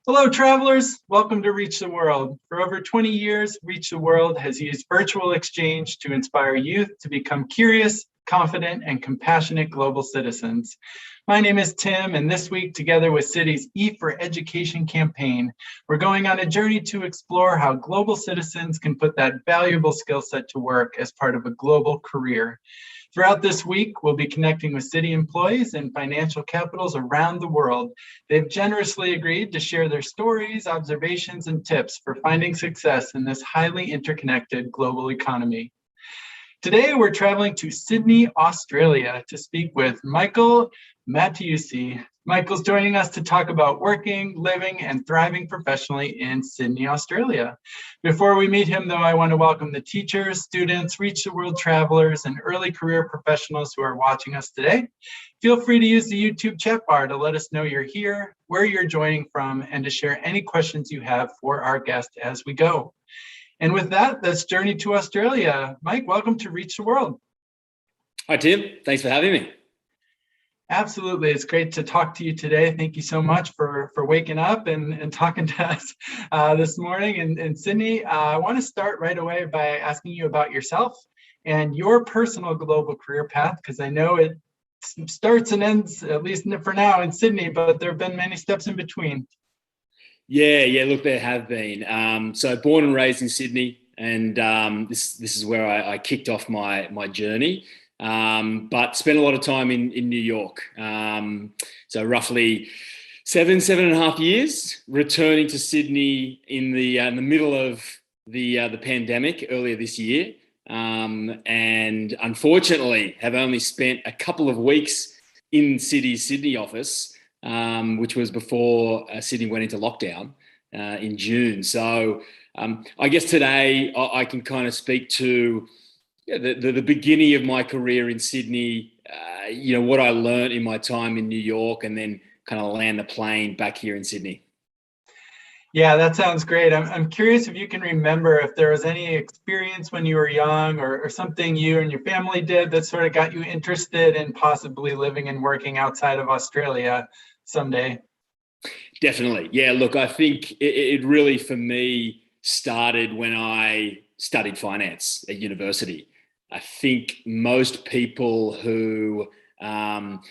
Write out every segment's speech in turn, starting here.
Hello, travelers. Welcome to Reach the World. For over 20 years, Reach the World has used virtual exchange to inspire youth to become curious, confident, and compassionate global citizens. My name is Tim, and this week, together with Citi's E for Education campaign, we're going on a journey to explore how global citizens can put that valuable skill set to work as part of a global career. Throughout this week, we'll be connecting with Citi employees and financial capitals around the world. They've generously agreed to share their stories, observations, and tips for finding success in this highly interconnected global economy. Today, we're traveling to Sydney, Australia to speak with Michael Mattiusi. Michael's joining us to talk about working, living, and thriving professionally in Sydney, Australia. Before we meet him, though, I want to welcome the teachers, students, Reach the World travelers, and early career professionals who are watching us today. Feel free to use the YouTube chat bar to let us know you're here, where you're joining from, and to share any questions you have for our guest as we go. And with that, let's journey to Australia. Mike, welcome to Reach the World. Hi, Tim. Thanks for having me. Absolutely. It's great to talk to you today. Thank you so much for waking up and talking to us this morning in Sydney. I want to start right away by asking you about yourself and your personal global career path, because I know it starts and ends, at least for now, in Sydney, but there have been many steps in between. Yeah, look, there have been. So born and raised in Sydney, and this is where I kicked off my journey. But spent a lot of time in New York. So roughly seven and a half years, returning to Sydney in the middle of the pandemic earlier this year. And unfortunately have only spent a couple of weeks in Citi's Sydney office, which was before Sydney went into lockdown in June. So I guess today I can kind of speak to the beginning of my career in Sydney, what I learned in my time in New York, and then kind of land the plane back here in Sydney. Yeah, that sounds great. I'm curious if you can remember if there was any experience when you were young or something you and your family did that sort of got you interested in possibly living and working outside of Australia someday. Definitely. Yeah, look, I think it really, for me, started when I studied finance at university. I think most people who, don't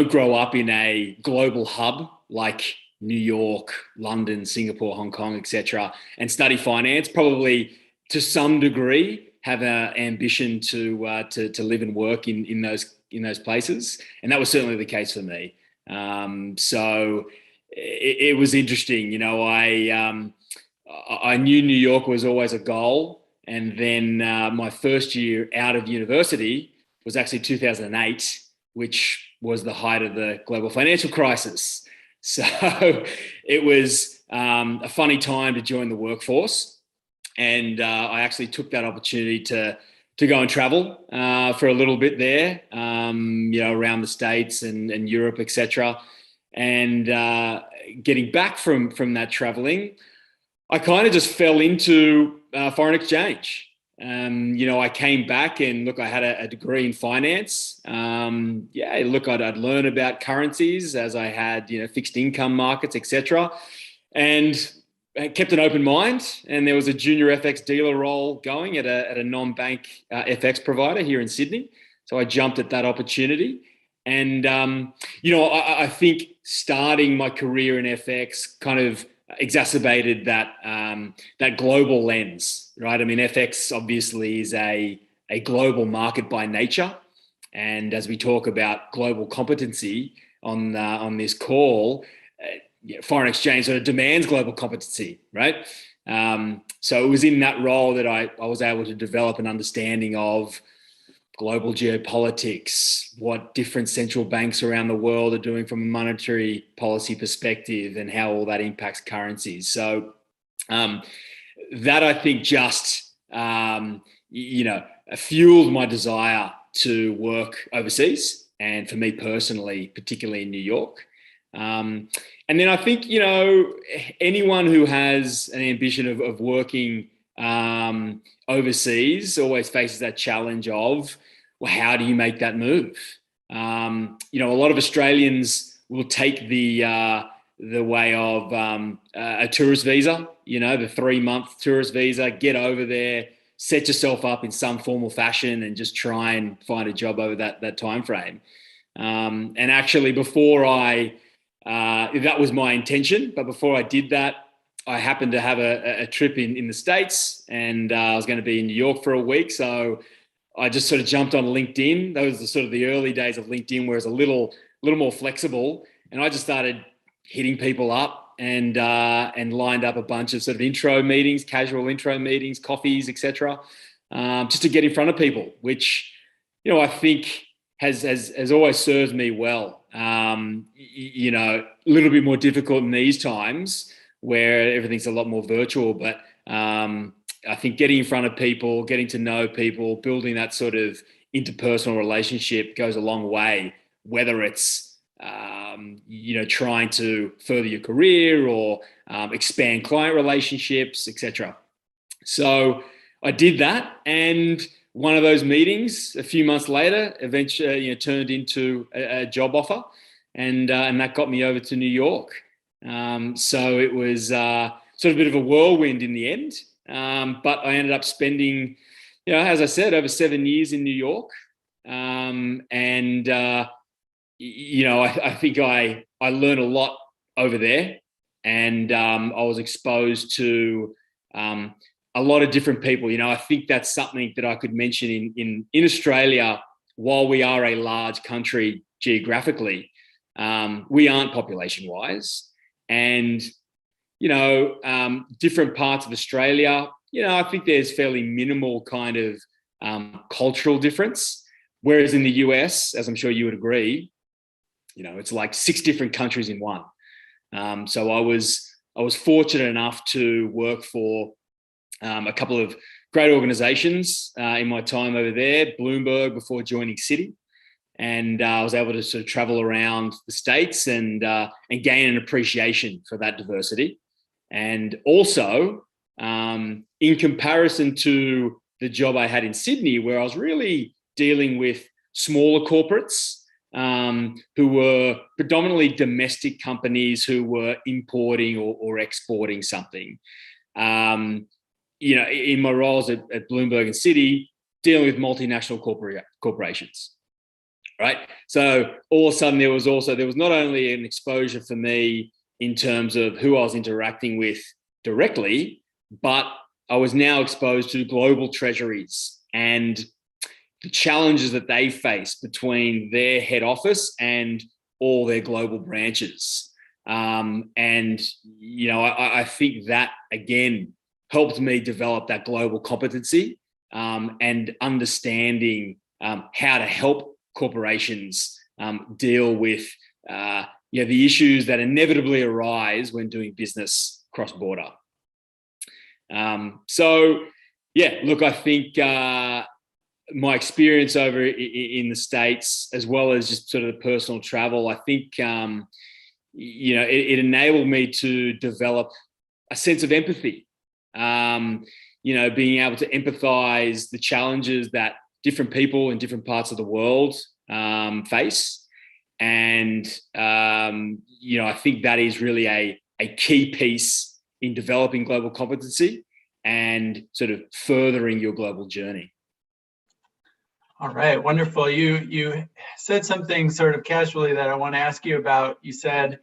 grow up in a global hub like New York, London, Singapore, Hong Kong, etc., and study finance, probably to some degree have an ambition to live and work in those places, and that was certainly the case for me. So it was interesting. I knew New York was always a goal. And then my first year out of university was actually 2008, which was the height of the global financial crisis. So it was a funny time to join the workforce. And I actually took that opportunity to go and travel for a little bit there, around the States and Europe, etc. And getting back from that traveling, I kind of just fell into foreign exchange. I came back and look, I had a degree in finance. I'd learn about currencies as I had, fixed income markets, etc. And I kept an open mind. And there was a junior FX dealer role going at a non-bank FX provider here in Sydney. So I jumped at that opportunity. And, I think starting my career in FX kind of exacerbated that global lens, right? I mean, FX obviously is a global market by nature, and as we talk about global competency on this call, foreign exchange sort of demands global competency, right? So it was in that role that I was able to develop an understanding of global geopolitics, what different central banks around the world are doing from a monetary policy perspective, and how all that impacts currencies. So that, I think, just fueled my desire to work overseas, and for me personally, particularly in New York. And then I think, anyone who has an ambition of working overseas always faces that challenge of, well, how do you make that move? A lot of Australians will take the the way of a tourist visa, the 3-month tourist visa, get over there, set yourself up in some formal fashion and just try and find a job over that time frame. And actually that was my intention, but before I did that, I happened to have a trip in the States, and I was going to be in New York for a week. So I just sort of jumped on LinkedIn. Those were sort of the early days of LinkedIn, where it's a little more flexible. And I just started hitting people up and lined up a bunch of sort of intro meetings, casual intro meetings, coffees, etc., just to get in front of people, which, I think has always served me well. A little bit more difficult in these times where everything's a lot more virtual, but I think getting in front of people, getting to know people, building that sort of interpersonal relationship goes a long way, whether it's trying to further your career or expand client relationships, etc. So I did that, and one of those meetings a few months later eventually turned into a job offer, and that got me over to New York. So it was sort of a bit of a whirlwind in the end, but I ended up spending, as I said, over 7 years in New York, I think I learned a lot over there, and I was exposed to a lot of different people. I think that's something that I could mention in Australia. While we are a large country geographically, we aren't population-wise, and different parts of Australia, I think there's fairly minimal kind of cultural difference. Whereas in the US, as I'm sure you would agree, it's like 6 different countries in one. So I was fortunate enough to work for a couple of great organizations in my time over there, Bloomberg before joining Citi. And I was able to sort of travel around the States and gain an appreciation for that diversity. And also, in comparison to the job I had in Sydney, where I was really dealing with smaller corporates who were predominantly domestic companies who were importing or exporting something. In my roles at Bloomberg and Citi, dealing with multinational corporations, right? So all of a sudden there was not only an exposure for me in terms of who I was interacting with directly, but I was now exposed to global treasuries and the challenges that they face between their head office and all their global branches. I think that, again, helped me develop that global competency and understanding how to help corporations deal with the issues that inevitably arise when doing business cross-border. I think my experience over in the States, as well as just sort of the personal travel, I think, it enabled me to develop a sense of empathy, being able to empathize the challenges that different people in different parts of the world face. And, I think that is really a key piece in developing global competency and sort of furthering your global journey. All right, wonderful. You said something sort of casually that I want to ask you about. You said,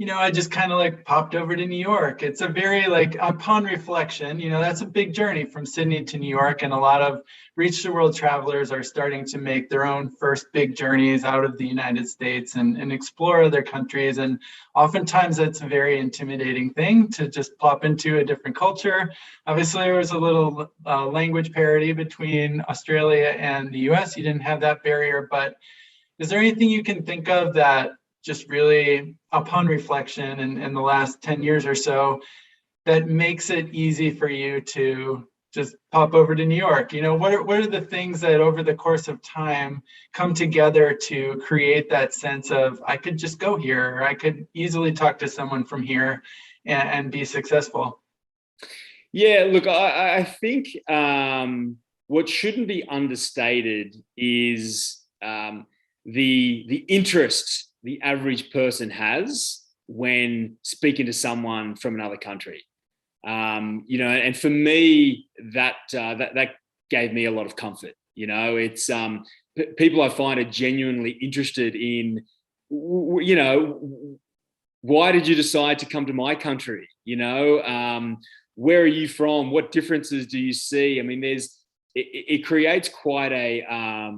I just kind of popped over to New York. It's a very upon reflection, that's a big journey from Sydney to New York. And a lot of Reach the World travelers are starting to make their own first big journeys out of the United States and explore other countries. And oftentimes it's a very intimidating thing to just pop into a different culture. Obviously, there was a little language parity between Australia and the US. You didn't have that barrier, but is there anything you can think of that just really, upon reflection in the last 10 years or so, that makes it easy for you to just pop over to New York? What are the things that over the course of time come together to create that sense of, I could just go here, or I could easily talk to someone from here and be successful? Yeah, look, I think what shouldn't be understated is the interest the average person has when speaking to someone from another country. And for me, that gave me a lot of comfort. It's people I find are genuinely interested in, why did you decide to come to my country? Where are you from? What differences do you see? I mean, it creates quite a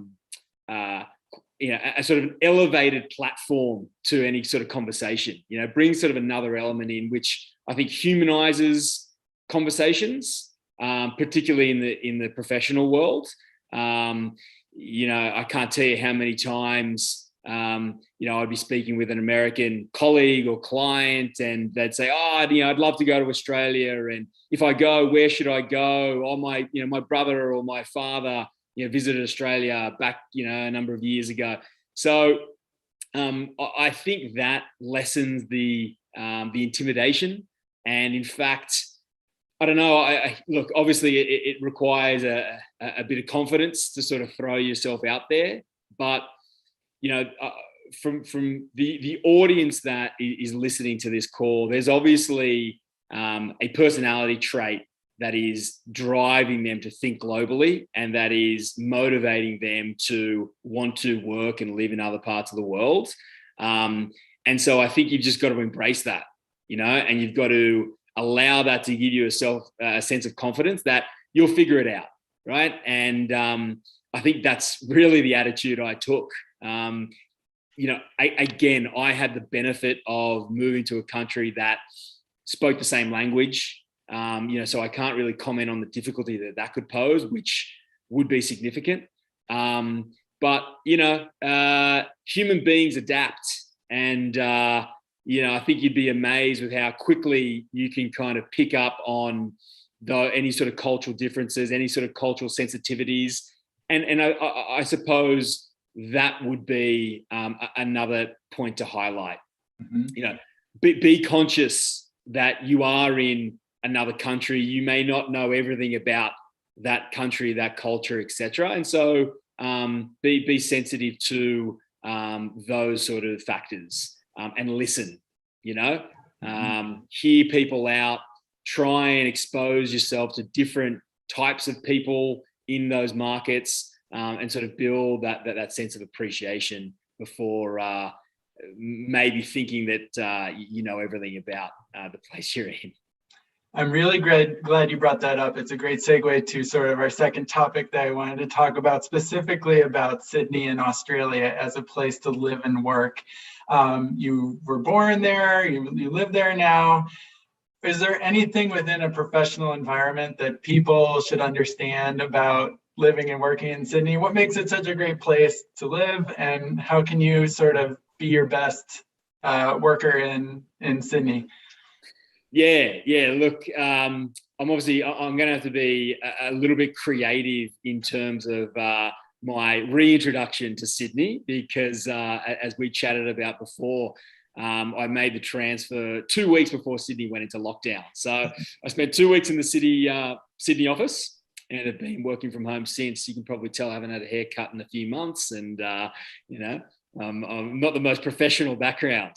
sort of an elevated platform to any sort of conversation. Brings sort of another element in, which I think humanizes conversations, particularly in the professional world. I can't tell you how many times I'd be speaking with an American colleague or client, and they'd say, I'd love to go to Australia, and if I go, where should I go? Oh, my brother or my father visited Australia back a number of years ago. So I think that lessens the intimidation, and in fact, I don't know. Look, obviously, it requires a bit of confidence to sort of throw yourself out there. But from the audience that is listening to this call, there's obviously a personality trait that is driving them to think globally, and that is motivating them to want to work and live in other parts of the world. And so I think you've just got to embrace that, and you've got to allow that to give you a sense of confidence that you'll figure it out, right? And I think that's really the attitude I took. I had the benefit of moving to a country that spoke the same language, so I can't really comment on the difficulty that could pose, which would be significant. But human beings adapt, and I think you'd be amazed with how quickly you can kind of pick up on any sort of cultural differences, any sort of cultural sensitivities. And I suppose that would be another point to highlight. Mm-hmm. Be conscious that you are in another country. You may not know everything about that country, that culture, etc. And so be sensitive to those sort of factors. And listen, hear people out, try and expose yourself to different types of people in those markets, and sort of build that sense of appreciation before maybe thinking that you know everything about the place you're in. I'm really glad you brought that up. It's a great segue to sort of our second topic that I wanted to talk about, specifically about Sydney and Australia as a place to live and work. You were born there, you live there now. Is there anything within a professional environment that people should understand about living and working in Sydney? What makes it such a great place to live, and how can you sort of be your best worker in Sydney? Yeah. Look, I'm going to have to be a little bit creative in terms of my reintroduction to Sydney, because as we chatted about before, I made the transfer 2 weeks before Sydney went into lockdown. So I spent 2 weeks in the Sydney office, and have been working from home since. You can probably tell I haven't had a haircut in a few months, and I'm not the most professional background.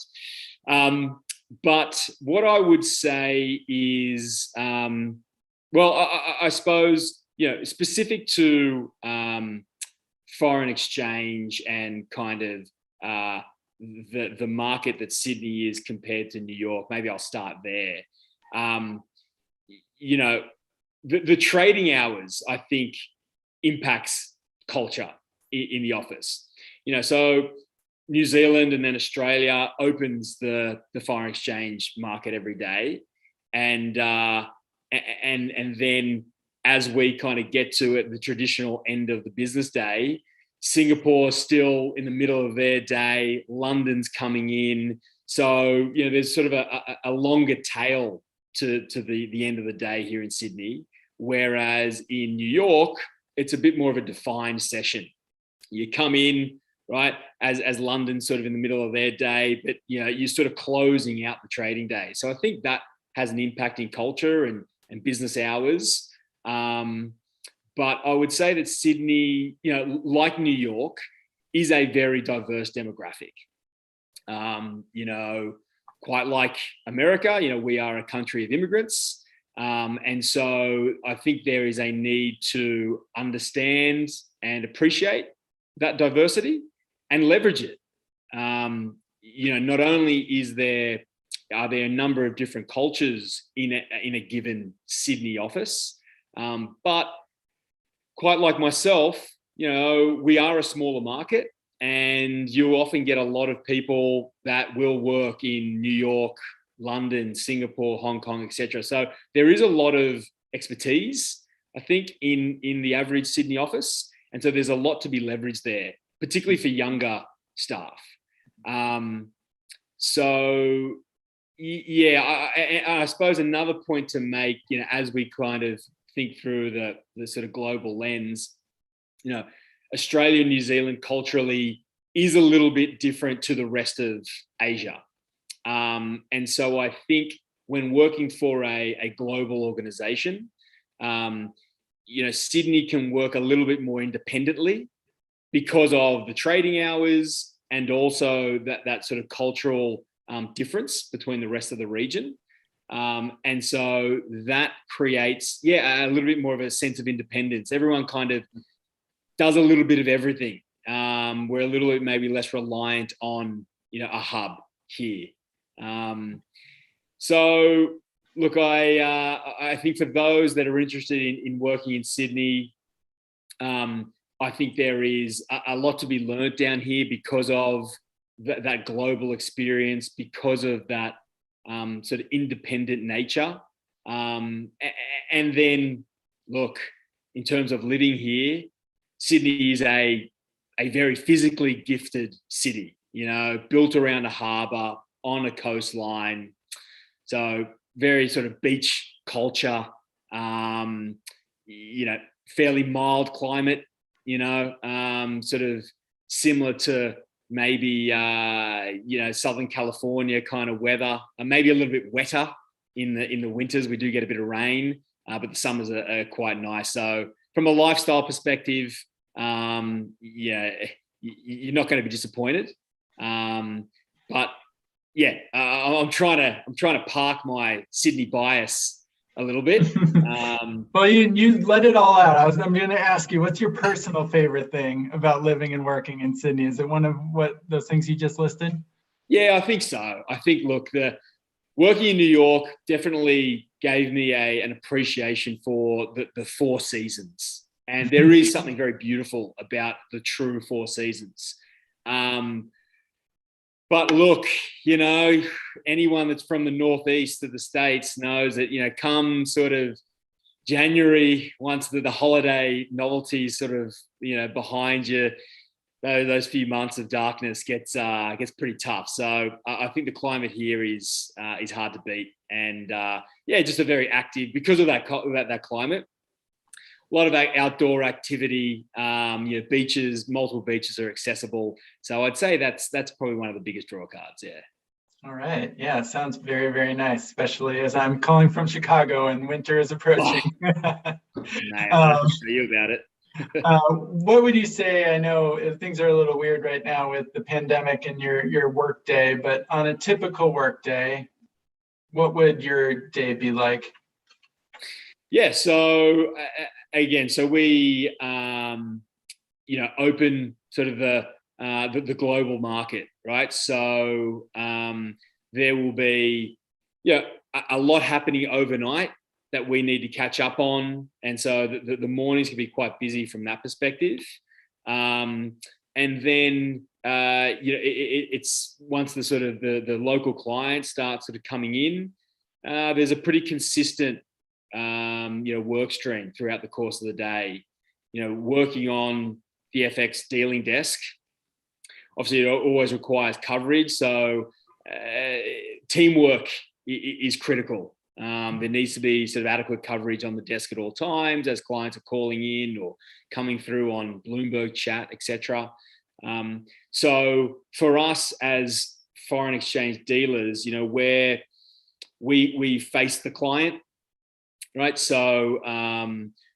But what I would say is, I suppose, specific to foreign exchange and kind of the market that Sydney is compared to New York. Maybe I'll start there. The trading hours, I think, impacts culture in the office. So New Zealand and then Australia opens the foreign exchange market every day, and then as we kind of get to the traditional end of the business day, Singapore's still in the middle of their day, London's coming in, so there's sort of a longer tail to the end of the day here in Sydney, whereas in New York it's a bit more of a defined session. You come in, right, as London's sort of in the middle of their day, but you're sort of closing out the trading day. So I think that has an impact in culture and business hours. But I would say that Sydney, like New York, is a very diverse demographic. quite like America, we are a country of immigrants. And so I think there is a need to understand and appreciate that diversity and leverage it. Not only are there a number of different cultures in a given Sydney office, but quite like myself, we are a smaller market, and you often get a lot of people that will work in New York, London, Singapore, Hong Kong, etc. So there is a lot of expertise, I think, in the average Sydney office, and so there's a lot to be leveraged there, particularly for younger staff. I suppose another point to make, as we kind of think through the sort of global lens, Australia and New Zealand culturally is a little bit different to the rest of Asia. And so I think when working for a global organization, Sydney can work a little bit more independently because of the trading hours and also that sort of cultural difference between the rest of the region. And so that creates, a little bit more of a sense of independence. Everyone kind of does a little bit of everything. We're a little bit maybe less reliant on, a hub here. So look, I think for those that are interested in working in Sydney, I think there is a lot to be learned down here because of that global experience, because of that sort of independent nature. And then look, in terms of living here, Sydney is a very physically gifted city, built around a harbour, on a coastline. So very sort of beach culture, fairly mild climate, sort of similar to maybe, Southern California kind of weather, and maybe a little bit wetter in the winters. We do get a bit of rain, but the summers are quite nice. So from a lifestyle perspective, you're not going to be disappointed. But I'm trying to park my Sydney bias a little bit. Well, you let it all out. I'm going to ask you, what's your personal favorite thing about living and working in Sydney? Is it one of those things you just listed? Yeah, I think so. I think, look, the working in New York definitely gave me an appreciation for the four seasons. And there is something very beautiful about the true four seasons. But look, anyone that's from the Northeast of the States knows that, come sort of January, once the holiday novelties sort of, behind you, those few months of darkness gets pretty tough. So I think the climate here is hard to beat. And just a very active, because of that climate, a lot of outdoor activity, beaches, multiple beaches are accessible. So I'd say that's probably one of the biggest draw cards. Yeah. All right. Yeah, it sounds very, very nice, especially as I'm calling from Chicago and winter is approaching. I have to tell you about it. What would you say? I know things are a little weird right now with the pandemic and your work day, but on a typical work day, what would your day be like? Yeah. So again, we open sort of the global market, right? So there will be a lot happening overnight that we need to catch up on, and so the mornings can be quite busy from that perspective. And then it's once the sort of the local clients start sort of coming in, there's a pretty consistent work stream throughout the course of the day. Working on the FX dealing desk, obviously it always requires coverage, so teamwork is critical. There needs to be sort of adequate coverage on the desk at all times as clients are calling in or coming through on Bloomberg chat, etc. So for us as foreign exchange dealers, where we face the client, right? So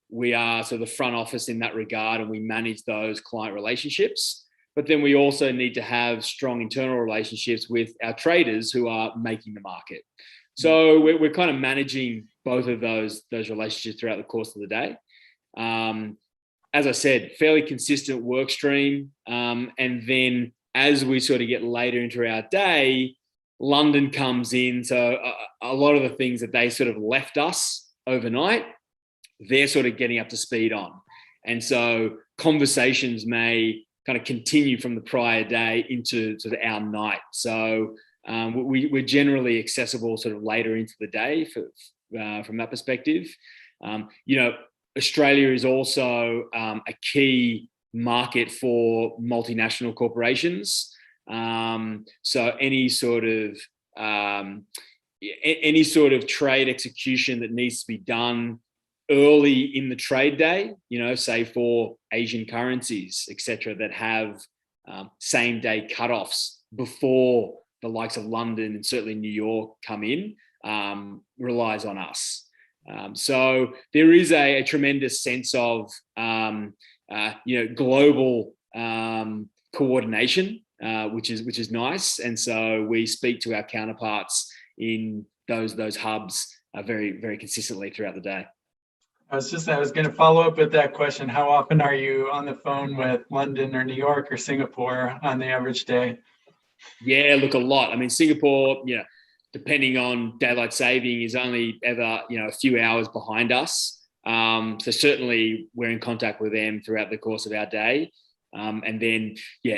we are sort of the front office in that regard, and we manage those client relationships. but then we also need to have strong internal relationships with our traders who are making the market. So we're kind of managing both of those relationships throughout the course of the day. As I said, fairly consistent work stream. And then as we sort of get later into our day, London comes in. So a lot of the things that they sort of left us overnight, they're sort of getting up to speed on. And so conversations may kind of continue from the prior day into sort of our night. So we're generally accessible sort of later into the day from that perspective. Australia is also a key market for multinational corporations. So any sort of trade execution that needs to be done early in the trade day, say for Asian currencies, etc., that have same day cutoffs before the likes of London and certainly New York come in, relies on us. So there is a tremendous sense of global coordination, which is nice. And so we speak to our counterparts in those hubs very, very consistently throughout the day. I was going to follow up with that question. How often are you on the phone with London or New York or Singapore on the average day? Yeah, look, a lot. I mean, Singapore, depending on daylight saving, is only ever, a few hours behind us. So certainly we're in contact with them throughout the course of our day. And then,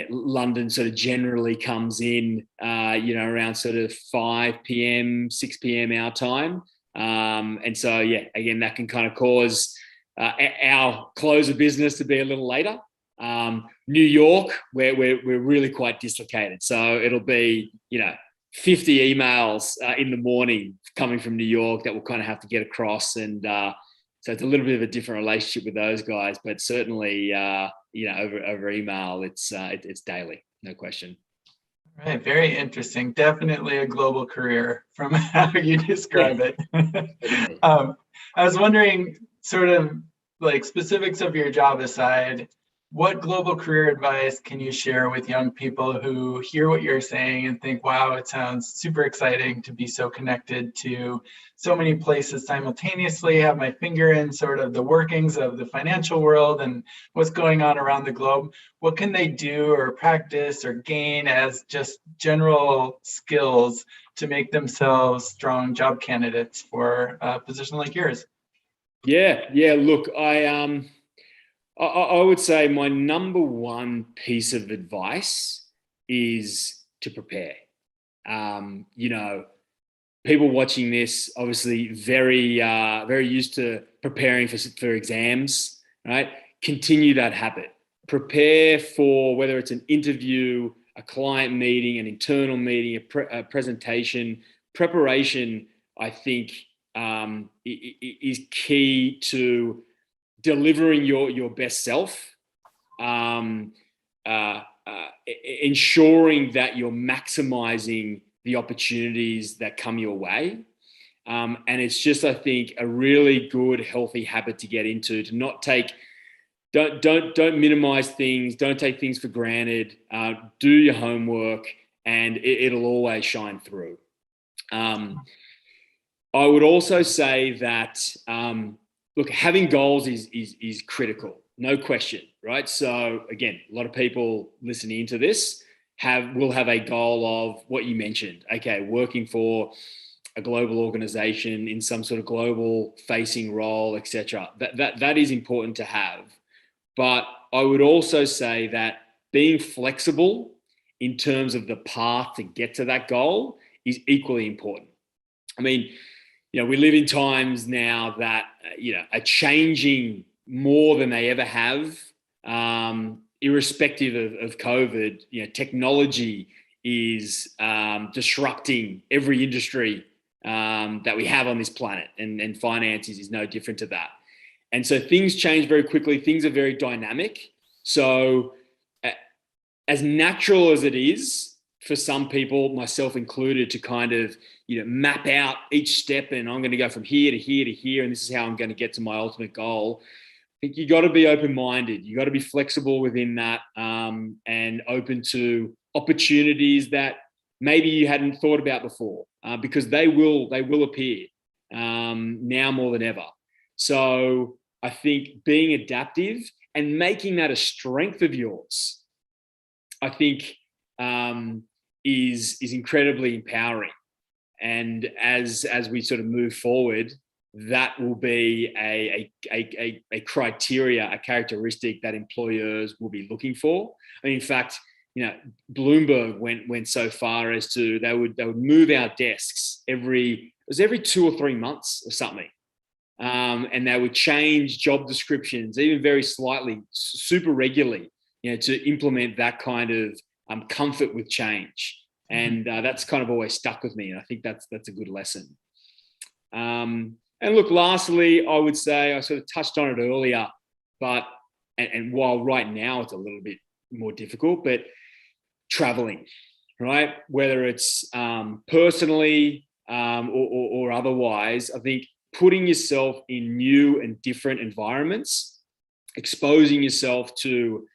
London sort of generally comes in, around sort of 5 p.m., 6 p.m. our time. And so, again, that can kind of cause our close of business to be a little later. New York, we're really quite dislocated. So it'll be, 50 emails in the morning coming from New York that we'll kind of have to get across. And so it's a little bit of a different relationship with those guys, but certainly, over email, it's daily, no question. Right, very interesting. Definitely a global career from how you describe it. I was wondering, sort of like specifics of your job aside, what global career advice can you share with young people who hear what you're saying and think, wow, it sounds super exciting to be so connected to so many places simultaneously, have my finger in sort of the workings of the financial world and what's going on around the globe? What can they do or practice or gain as just general skills to make themselves strong job candidates for a position like yours? Yeah. Look, I would say my number one piece of advice is to prepare. People watching this obviously very used to preparing for exams, right? Continue that habit. Prepare for whether it's an interview, a client meeting, an internal meeting, a presentation. Preparation, I think, is key to delivering your best self, ensuring that you're maximizing the opportunities that come your way. And it's just, I think, a really good, healthy habit to get into, to not don't minimize things, don't take things for granted, do your homework, and it'll always shine through. I would also say that, look, having goals is critical, no question, right? So again, a lot of people listening to this will have a goal of what you mentioned. Okay, working for a global organization in some sort of global facing role, etc. That is important to have. But I would also say that being flexible in terms of the path to get to that goal is equally important. I mean, we live in times now that, are changing more than they ever have, irrespective of COVID. Technology is disrupting every industry that we have on this planet, and finance is no different to that. And so things change very quickly. Things are very dynamic. So as natural as it is for some people, myself included, to kind of, map out each step, and I'm going to go from here to here to here, and this is how I'm going to get to my ultimate goal. think you got to be open-minded. You got to be flexible within that, and open to opportunities that maybe you hadn't thought about before, because they will appear now more than ever. So I think being adaptive and making that a strength of yours, I think, is incredibly empowering. And as we sort of move forward, that will be a criteria, a characteristic that employers will be looking for. I mean, in fact, Bloomberg went so far as to they would move our desks every 2 or 3 months or something, and they would change job descriptions even very slightly, super regularly, to implement that kind of comfort with change. And that's kind of always stuck with me, and I think that's a good lesson. And look, lastly, I would say I sort of touched on it earlier, but and while right now it's a little bit more difficult, but traveling, right? Whether it's personally or otherwise, I think putting yourself in new and different environments, exposing yourself to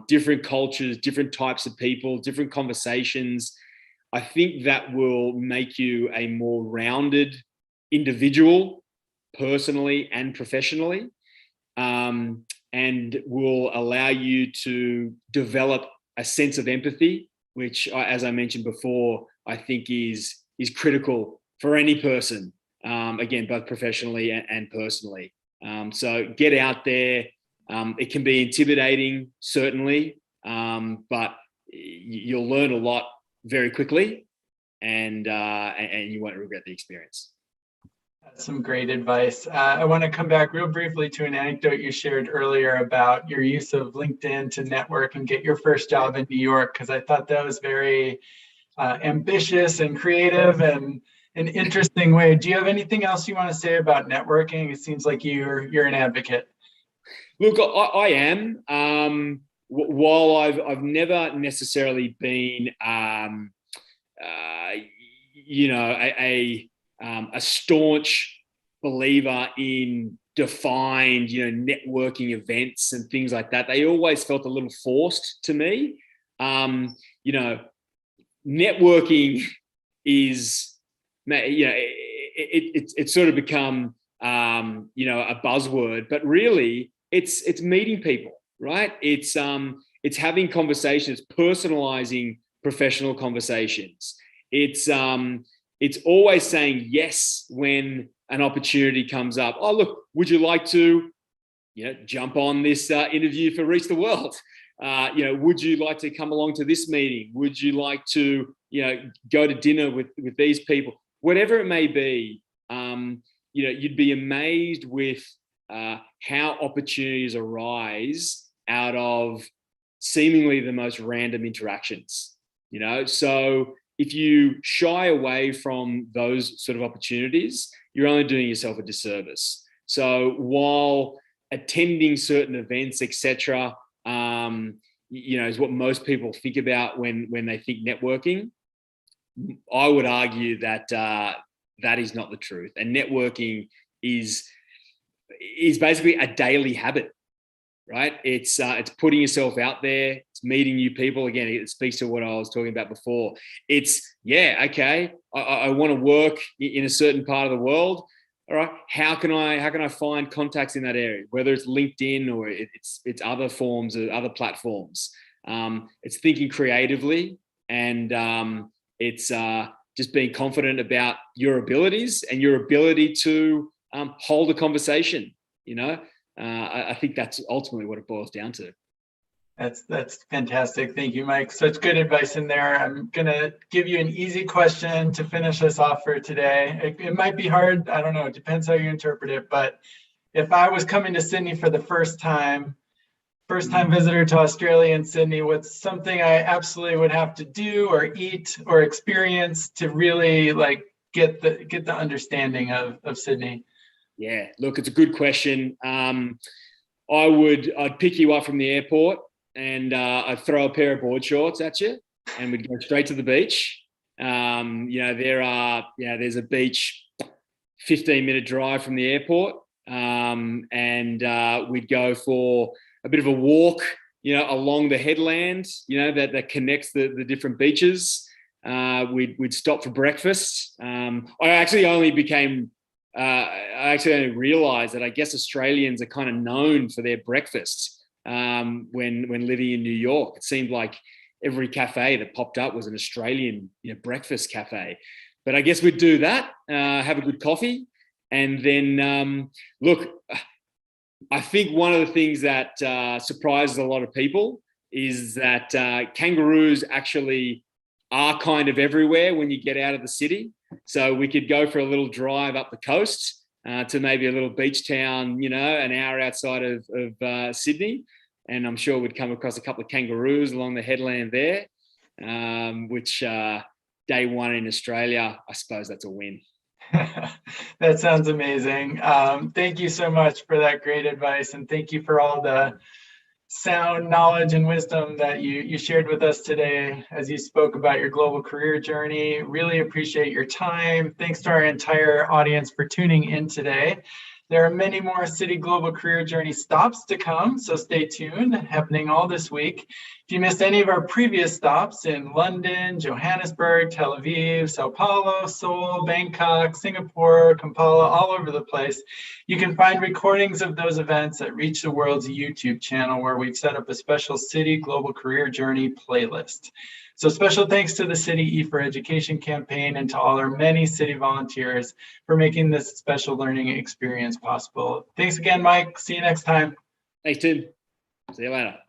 different cultures, different types of people, different conversations, I think that will make you a more rounded individual, personally and professionally, and will allow you to develop a sense of empathy, which, as I mentioned before, I think is critical for any person, again, both professionally and personally. So get out there. It can be intimidating, certainly, but you'll learn a lot very quickly, and you won't regret the experience. Some great advice. I want to come back real briefly to an anecdote you shared earlier about your use of LinkedIn to network and get your first job in New York, because I thought that was very ambitious and creative and an interesting way. Do you have anything else you want to say about networking? It seems like you're an advocate. Look, I am. While I've never necessarily been, a staunch believer in defined, networking events and things like that. They always felt a little forced to me. Networking is, it's sort of become, a buzzword, but really it's meeting people, right? It's having conversations, personalizing professional conversations. It's always saying yes when an opportunity comes up. Oh, look, would you like to, jump on this interview for Reach the World? Would you like to come along to this meeting? Would you like to, go to dinner with these people? Whatever it may be, you'd be amazed with how opportunities arise out of seemingly the most random interactions. So if you shy away from those sort of opportunities, you're only doing yourself a disservice. So while attending certain events, etc., is what most people think about when they think networking, I would argue that that is not the truth. And networking is basically a daily habit, right? It's putting yourself out there. It's meeting new people. Again, it speaks to what I was talking about before. It's, okay, I want to work in a certain part of the world. All right, how can I find contacts in that area? Whether it's LinkedIn or it's other forms or other platforms. It's thinking creatively, and it's just being confident about your abilities and your ability to hold a conversation. I think that's ultimately what it boils down to. That's fantastic. Thank you, Mike. Such good advice in there. I'm going to give you an easy question to finish us off for today. It might be hard. I don't know. It depends how you interpret it. But if I was coming to Sydney for the first time visitor to Australia and Sydney, what's something I absolutely would have to do or eat or experience to really get the understanding of Sydney? Yeah, look, it's a good question. I'd pick you up from the airport and I'd throw a pair of board shorts at you and we'd go straight to the beach. There's a beach 15-minute drive from the airport. and we'd go for a bit of a walk, along the headland, that connects the different beaches. We'd stop for breakfast. I actually only realised that I guess Australians are kind of known for their breakfast when living in New York. It seemed like every cafe that popped up was an Australian breakfast cafe. But I guess we'd do that, have a good coffee, and then look. I think one of the things that surprises a lot of people is that kangaroos actually are kind of everywhere when you get out of the city. So we could go for a little drive up the coast to maybe a little beach town, an hour outside of Sydney. And I'm sure we'd come across a couple of kangaroos along the headland there, which day one in Australia, I suppose that's a win. That sounds amazing. Thank you so much for that great advice, and thank you for all the sound knowledge and wisdom that you shared with us today as you spoke about your global career journey. Really appreciate your time. Thanks to our entire audience for tuning in today. There are many more Citi Global Career Journey stops to come, so stay tuned, happening all this week. If you missed any of our previous stops in London, Johannesburg, Tel Aviv, Sao Paulo, Seoul, Bangkok, Singapore, Kampala, all over the place, you can find recordings of those events at Reach the World's YouTube channel, where we've set up a special Citi Global Career Journey playlist. So special thanks to the Citi E4Education campaign and to all our many Citi volunteers for making this special learning experience possible. Thanks again, Mike. See you next time. Thanks, Tim. See you later.